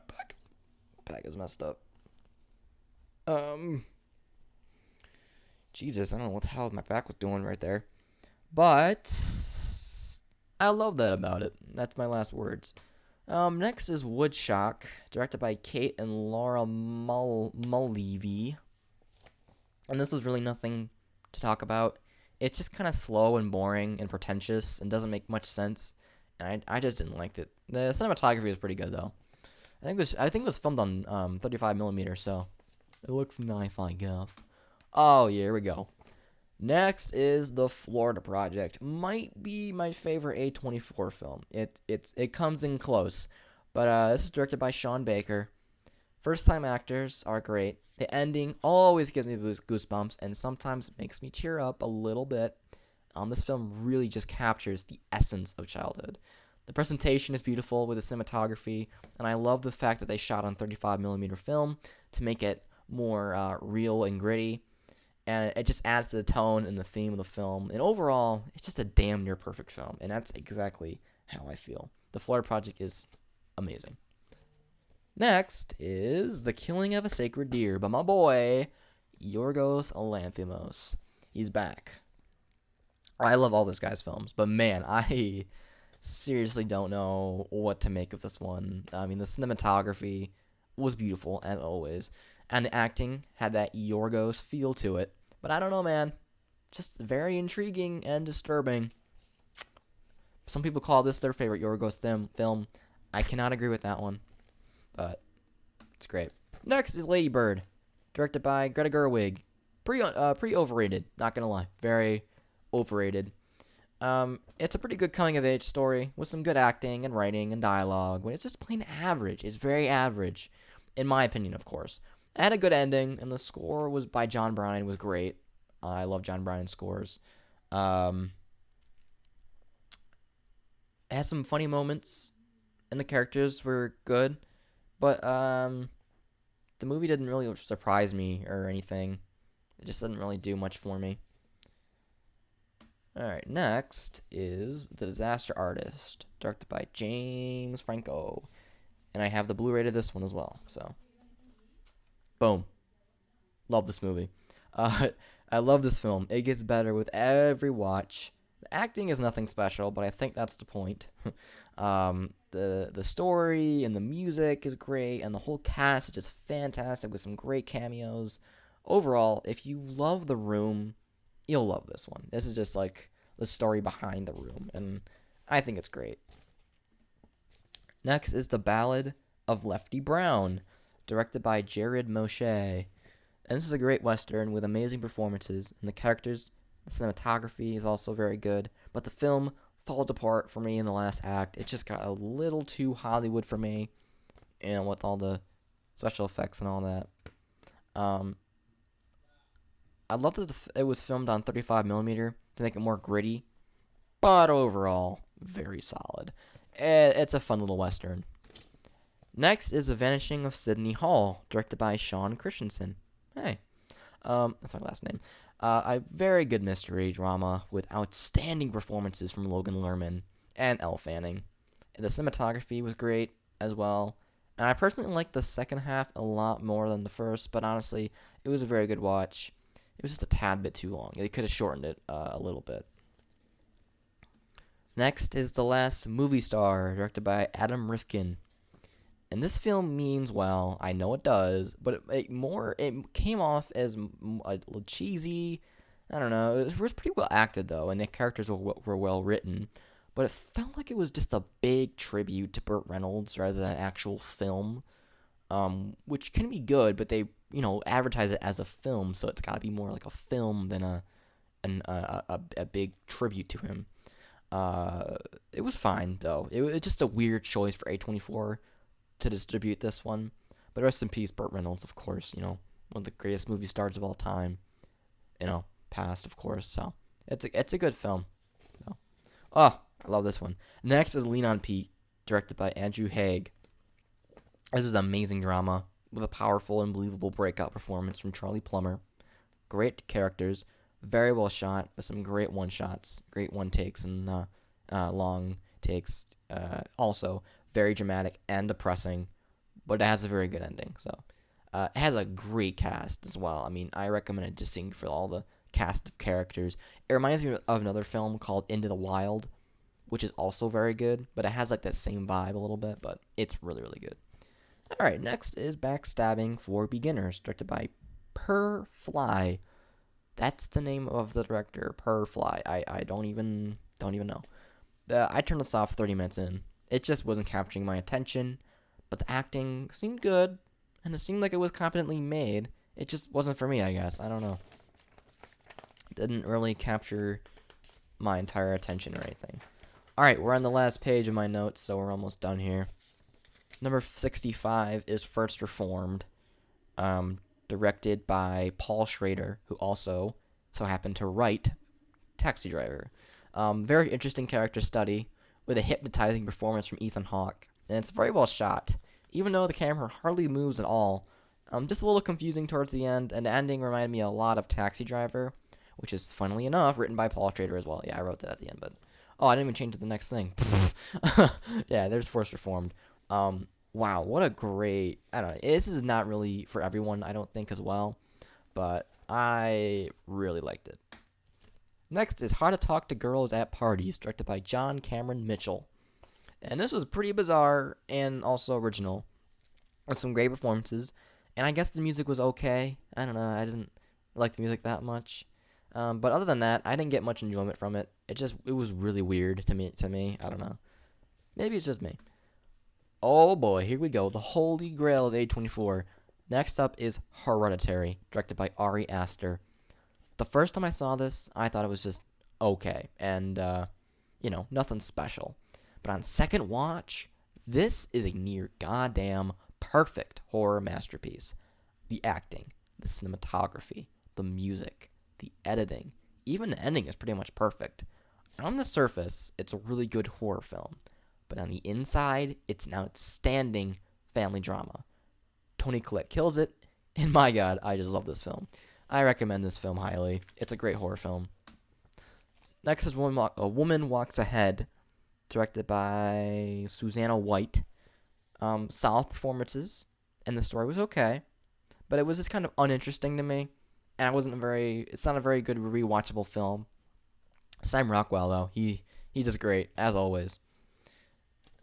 [SPEAKER 1] back is messed up. Jesus, I don't know what the hell my back was doing right there. But I love that about it. That's my last words. Next is Woodshock, directed by Kate and Laura Mullevy. And this was really nothing to talk about. It's just kind of slow and boring and pretentious and doesn't make much sense. And I just didn't like it. The cinematography was pretty good though. I think it was filmed on 35mm, so it looked nice, Oh, yeah, here we go. Next is The Florida Project. Might be my favorite A24 film. It comes in close. But this is directed by Sean Baker. First-time actors are great. The ending always gives me goosebumps and sometimes makes me tear up a little bit. This film really just captures the essence of childhood. The presentation is beautiful with the cinematography, and I love the fact that they shot on 35mm film to make it more real and gritty. And it just adds to the tone and the theme of the film. And overall, it's just a damn near perfect film. And that's exactly how I feel. The Florida Project is amazing. Next is The Killing of a Sacred Deer by my boy, Yorgos Lanthimos. He's back. I love all this guy's films. But man, I seriously don't know what to make of this one. I mean, the cinematography was beautiful, as always. And the acting had that Yorgos feel to it. But I don't know, man. Just very intriguing and disturbing. Some people call this their favorite Yorgos film. I cannot agree with that one. But it's great. Next is Lady Bird, directed by Greta Gerwig. pretty overrated. Not gonna lie, very overrated. It's a pretty good coming of age story with some good acting and writing and dialogue. But it's just plain average. It's very average, in my opinion, of course. It had a good ending, and the score was by John Bryan. Was great. I love John Bryan's scores. Um, it had some funny moments, and the characters were good. But the movie didn't really surprise me or anything. It just didn't really do much for me. Alright, next is The Disaster Artist, directed by James Franco. And I have the Blu-ray to this one as well, so. Boom. Love this movie. I love this film. It gets better with every watch. The acting is nothing special, but I think that's the point. The story and the music is great, and the whole cast is just fantastic with some great cameos. Overall, if you love The Room, you'll love this one. This is just like the story behind The Room, and I think it's great. Next is The Ballad of Lefty Brown, directed by Jared Moshe. And this is a great western with amazing performances, and the characters, the cinematography is also very good, but the film falls apart for me in the last act. It just got a little too Hollywood for me, and with all the special effects and all that. I love that it was filmed on 35mm to make it more gritty, but overall, very solid. It's a fun little western. Next is The Vanishing of Sydney Hall, directed by Sean Christensen. Hey, that's my last name. A very good mystery drama with outstanding performances from Logan Lerman and Elle Fanning. The cinematography was great as well, and I personally liked the second half a lot more than the first, but honestly, it was a very good watch. It was just a tad bit too long. They could have shortened it a little bit. Next is The Last Movie Star, directed by Adam Rifkin. And this film means well. I know it does, but it came off as a little cheesy. I don't know. It was pretty well acted though, and the characters were well written. But it felt like it was just a big tribute to Burt Reynolds rather than an actual film, which can be good, but they advertise it as a film, so it's got to be more like a film than a big tribute to him. It was fine though. It was just a weird choice for A24 to distribute this one. But rest in peace, Burt Reynolds, of course. One of the greatest movie stars of all time. Past, of course. So it's a good film. So. Oh, I love this one. Next is Lean on Pete, directed by Andrew Haig. This is an amazing drama with a powerful and believable breakout performance from Charlie Plummer. Great characters, very well shot with some great one-shots, great one-takes and long takes. Also, very dramatic and depressing, but it has a very good ending. So, it has a great cast as well. I mean, I recommend it just seeing for all the cast of characters. It reminds me of another film called Into the Wild, which is also very good, but it has like that same vibe a little bit, but it's really, really good. All right, next is Backstabbing for Beginners, directed by Per Fly. That's the name of the director, Per Fly. I don't even know. I turned this off 30 minutes in. It just wasn't capturing my attention, but the acting seemed good, and it seemed like it was competently made. It just wasn't for me, I guess. I don't know. It didn't really capture my entire attention or anything. Alright, we're on the last page of my notes, so we're almost done here. Number 65 is First Reformed, directed by Paul Schrader, who also so happened to write Taxi Driver. Very interesting character study with a hypnotizing performance from Ethan Hawke, and it's very well shot, even though the camera hardly moves at all. Just a little confusing towards the end, and the ending reminded me a lot of Taxi Driver, which is, funnily enough, written by Paul Schrader as well. Yeah, I wrote that at the end, but I didn't even change to the next thing. Yeah, there's First Reformed. Wow, what a great, I don't know, this is not really for everyone, I don't think, as well, but I really liked it. Next is How to Talk to Girls at Parties, directed by John Cameron Mitchell. And this was pretty bizarre and also original, with some great performances, and I guess the music was okay. I don't know, I didn't like the music that much. But other than that, I didn't get much enjoyment from it. It was really weird to me. I don't know. Maybe it's just me. Oh boy, here we go. The Holy Grail of A24. Next up is Hereditary, directed by Ari Aster. The first time I saw this, I thought it was just okay, and nothing special. But on second watch, this is a near goddamn perfect horror masterpiece. The acting, the cinematography, the music, the editing, even the ending is pretty much perfect. On the surface, it's a really good horror film, but on the inside, it's an outstanding family drama. Toni Collette kills it, and my god, I just love this film. I recommend this film highly. It's a great horror film. Next is A Woman Walks Ahead, directed by Susanna White. Solid performances, and the story was okay, but it was just kind of uninteresting to me, and it's not a very good rewatchable film. Sam Rockwell, though, he does great, as always.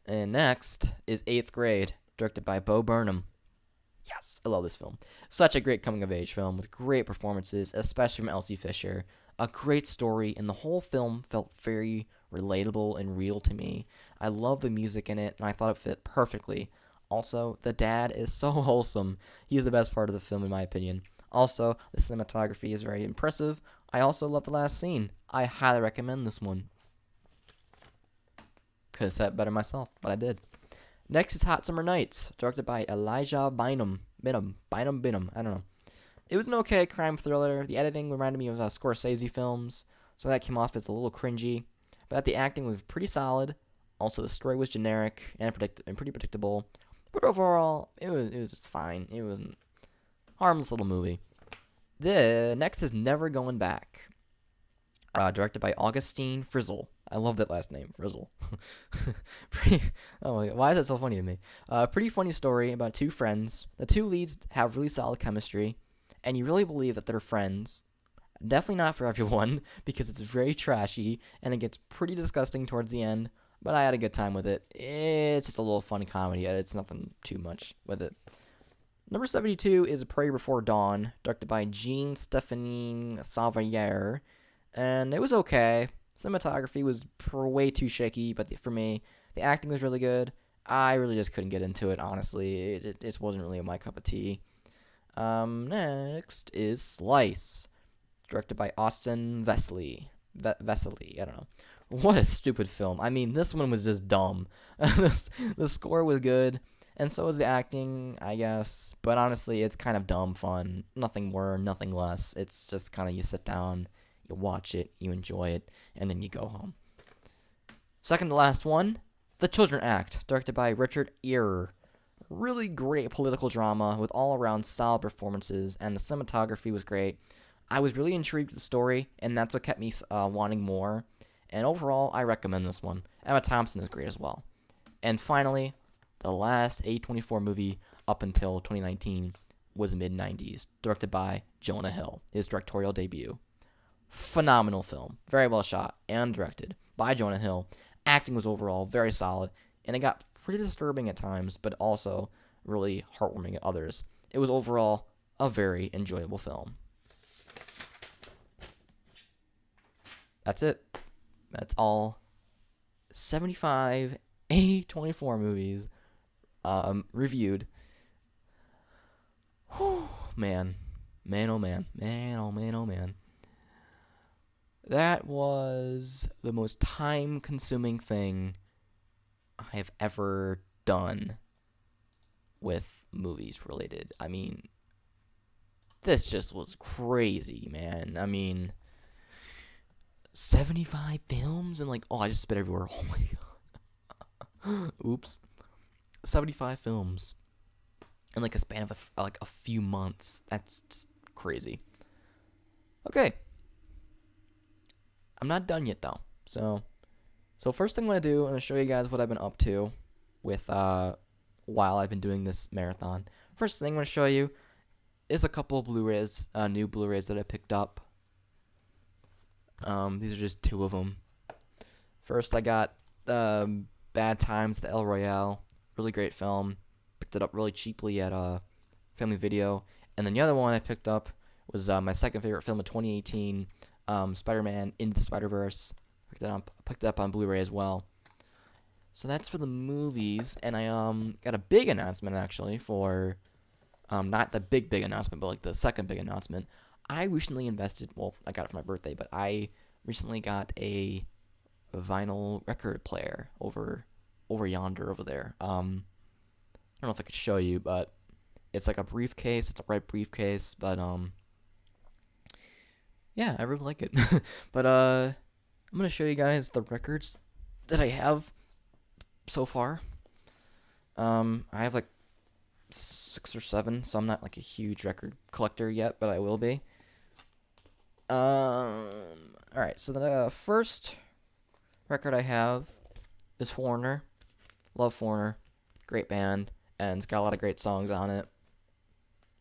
[SPEAKER 1] And next is 8th Grade, directed by Bo Burnham. Yes, I love this film. Such a great coming-of-age film with great performances, especially from Elsie Fisher. A great story, and the whole film felt very relatable and real to me. I love the music in it, and I thought it fit perfectly. Also, the dad is so wholesome. He's the best part of the film, in my opinion. Also, the cinematography is very impressive. I also love the last scene. I highly recommend this one. Could have said it better myself, but I did. Next is Hot Summer Nights, directed by Elijah Bynum. I don't know. It was an okay crime thriller. The editing reminded me of Scorsese films, so that came off as a little cringy. But the acting was pretty solid. Also, the story was generic and pretty predictable. But overall, it was just fine. It was a harmless little movie. The next is Never Going Back, directed by Augustine Frizzle. I love that last name, Frizzle. Oh my God, why is that so funny to me? Pretty funny story about two friends. The two leads have really solid chemistry, and you really believe that they're friends. Definitely not for everyone, because it's very trashy, and it gets pretty disgusting towards the end, but I had a good time with it. It's just a little fun comedy. It's nothing too much with it. Number 72 is A Prayer Before Dawn, directed by Jean-Stéphane Sauvaillère, and it was okay. Cinematography was way too shaky, but for me, the acting was really good. I really just couldn't get into it, honestly. It wasn't really my cup of tea. Next is Slice, directed by Austin Vesely. I don't know. What a stupid film. I mean, this one was just dumb. The score was good, and so was the acting, I guess. But honestly, it's kind of dumb fun. Nothing more, nothing less. It's just kind of you sit down, you watch it, you enjoy it, and then you go home. Second to last one, The Children Act, directed by Richard Eyre. Really great political drama with all-around solid performances, and the cinematography was great. I was really intrigued with the story, and that's what kept me wanting more. And overall, I recommend this one. Emma Thompson is great as well. And finally, the last A24 movie up until 2019 was mid-90s, directed by Jonah Hill, his directorial debut. Phenomenal film, very well shot and directed by Jonah Hill. Acting was overall very solid, and it got pretty disturbing at times, but also really heartwarming at others. It was overall a very enjoyable film. That's it. That's all 75 A24 movies reviewed. Whew, man. Man, oh man. Man, oh man, oh man. That was the most time-consuming thing I have ever done with movies related. I mean, this just was crazy, man. I mean, 75 films and I just spit everywhere. Oh my god. Oops. 75 films in a span of a few months. That's just crazy. Okay. I'm not done yet though. So first thing I'm going to do, I'm going to show you guys what I've been up to with while I've been doing this marathon. First thing I'm going to show you is a couple of Blu-rays, new Blu-rays that I picked up. These are just two of them. First, I got Bad Times, the El Royale. Really great film. Picked it up really cheaply at Family Video. And then the other one I picked up was my second favorite film of 2018, Spider-Man Into the Spider-Verse. Picked it up on Blu-ray as well. So that's for the movies. And I got a big announcement, actually, for not the big announcement, but the second big announcement. I recently invested. Well, I got it for my birthday, but I recently got a vinyl record player over yonder over there. I don't know if I could show you, but it's like a briefcase. It's a red briefcase, but yeah, I really like it. But I'm gonna show you guys the records that I have so far. I have like 6 or 7, so I'm not like a huge record collector yet, but I will be. All right. So the first record I have is Foreigner. Love Foreigner, great band, and it's got a lot of great songs on it.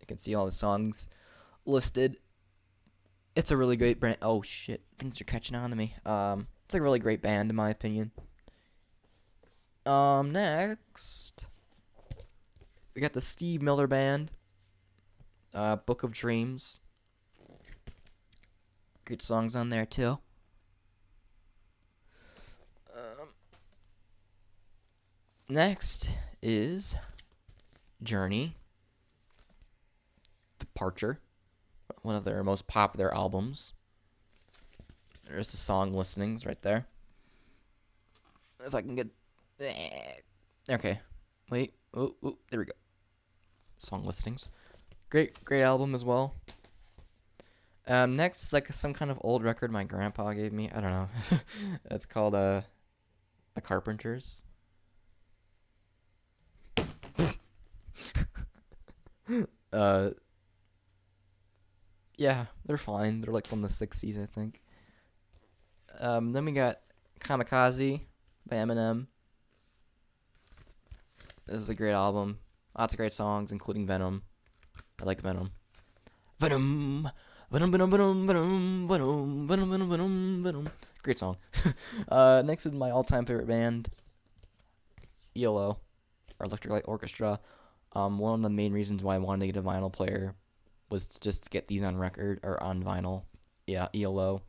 [SPEAKER 1] You can see all the songs listed. It's a really great brand. Oh shit, things are catching on to me. It's a really great band in my opinion. Next we got the Steve Miller Band. Book of Dreams. Good songs on there too. Next is Journey. Departure. One of their most popular albums. There's the song listings right there. If I can get... Okay. Wait. Oh, there we go. Song listings. Great album as well. Next is like some kind of old record my grandpa gave me. I don't know. It's called The Carpenters. Yeah, they're fine. They're like from the 60s, I think. Then we got Kamikaze by Eminem. This is a great album. Lots of great songs, including Venom. I like Venom. Venom. Venom, venom, venom, venom, venom, venom, venom, venom, venom. Great song. Next is my all-time favorite band, ELO, or Electric Light Orchestra. One of the main reasons why I wanted to get a vinyl player was just to get these on record or on vinyl. Yeah, ELO.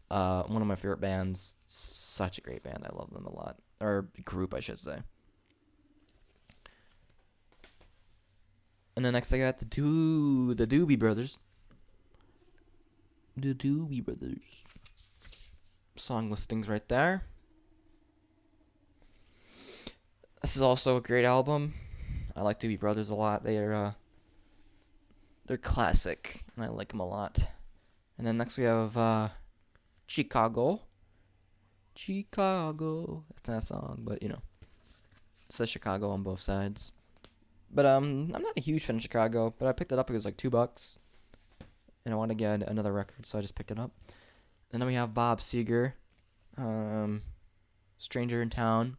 [SPEAKER 1] One of my favorite bands. Such a great band. I love them a lot. Or group, I should say. And then next I got the Doobie Brothers. The Doobie Brothers. Song listings right there. This is also a great album. I like Doobie Brothers a lot. They're classic, and I like them a lot. And then next we have Chicago. Chicago. That's not a song, but you know, it says Chicago on both sides. But I'm not a huge fan of Chicago, but I picked it up because it was like $2, and I want to get another record, so I just picked it up. And then we have Bob Seger, Stranger in Town.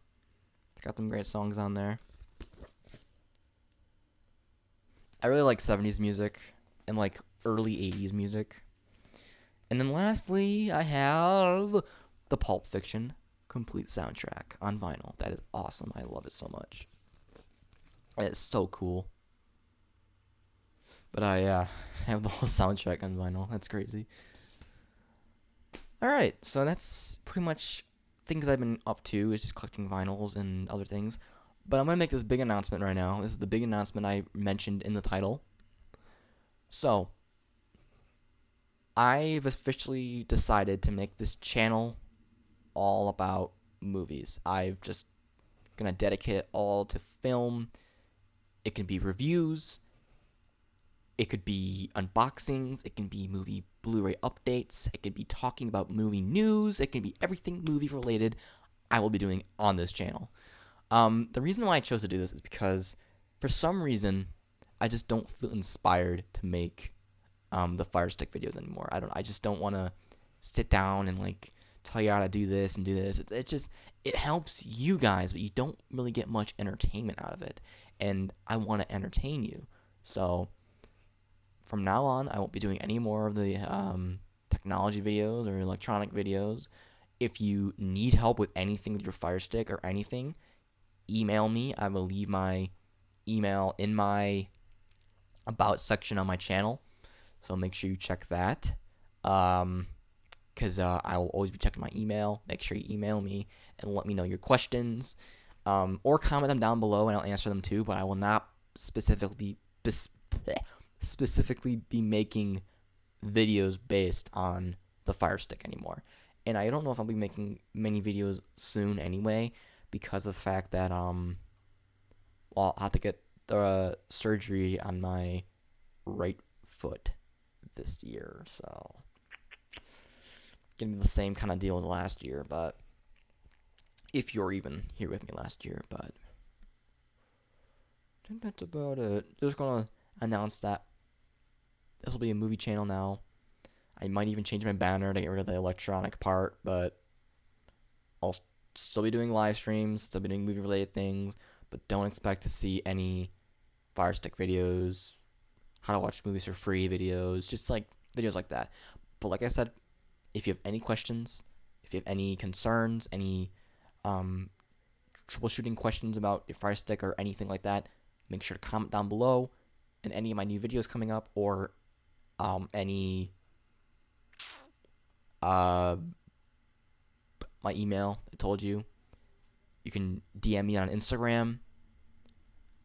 [SPEAKER 1] Got some great songs on there. I really like 70s music and like early 80s music. And then lastly, I have the Pulp Fiction complete soundtrack on vinyl. That is awesome. I love it so much. It's so cool. But I have the whole soundtrack on vinyl. That's crazy. Alright, so that's pretty much things I've been up to, is just collecting vinyls and other things. But I'm going to make this big announcement right now. This is the big announcement I mentioned in the title. So, I've officially decided to make this channel all about movies. I've just going to dedicate it all to film. It can be reviews. It could be unboxings. It can be movie Blu-ray updates. It could be talking about movie news. It can be everything movie related I will be doing on this channel. The reason why I chose to do this is because for some reason I just don't feel inspired to make the Fire Stick videos anymore. I just don't want to sit down and like tell you how to do this and do this. It helps you guys, but you don't really get much entertainment out of it. And I want to entertain you. So from now on, I won't be doing any more of the technology videos or electronic videos. If you need help with anything with your Fire Stick or anything, email me. I will leave my email in my about section on my channel. So make sure you check that. Because I will always be checking my email. Make sure you email me and let me know your questions. Or comment them down below and I'll answer them too. But I will not specifically be making videos based on the Fire Stick anymore. And I don't know if I'll be making many videos soon anyway, because of the fact that well, I'll have to get the surgery on my right foot this year, so gonna be the same kind of deal as last year. But if you're even here with me last year, but I think that's about it. Just gonna announce that this will be a movie channel now. I might even change my banner to get rid of the electronic part, but I'll still be doing live streams, still be doing movie related things, but don't expect to see any Fire Stick videos, how to watch movies for free videos, just like videos like that. But like I said, if you have any questions, if you have any concerns, any troubleshooting questions about your Fire Stick or anything like that, make sure to comment down below. And any of my new videos coming up, or any my email, I told you. You can DM me on Instagram.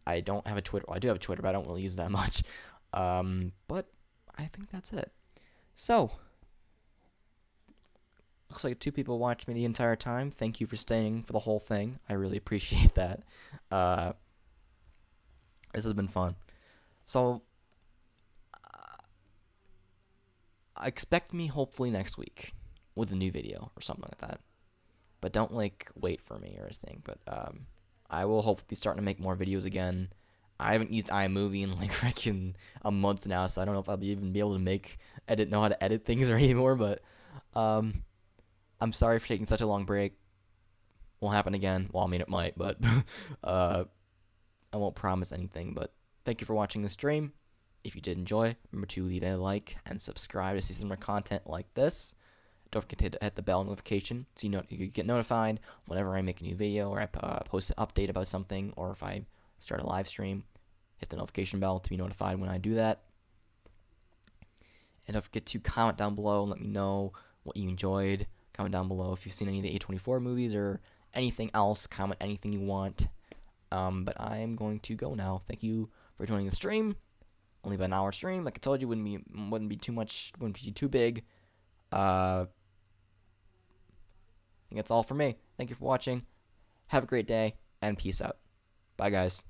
[SPEAKER 1] I don't have a Twitter. Well, I do have a Twitter, but I don't really use that much. But I think that's it. So, looks like 2 people watched me the entire time. Thank you for staying for the whole thing. I really appreciate that. This has been fun. So, expect me hopefully next week with a new video or something like that. But don't wait for me or anything. But I will hopefully be starting to make more videos again. I haven't used iMovie in freaking a month now, so I don't know if I'll even be able to know how to edit things anymore. But I'm sorry for taking such a long break. Won't happen again. Well, I mean it might, but I won't promise anything. But thank you for watching the stream. If you did enjoy, remember to leave a like and subscribe to see some more content like this. Don't forget to hit the bell notification so you get notified whenever I make a new video or I post an update about something, or if I start a live stream. Hit the notification bell to be notified when I do that. And don't forget to comment down below and let me know what you enjoyed. Comment down below if you've seen any of the A24 movies or anything else. Comment anything you want. But I am going to go now. Thank you for joining the stream. Only about an hour stream. Like I told you, wouldn't be too much. Wouldn't be too big. I think that's all for me. Thank you for watching. Have a great day, and peace out. Bye, guys.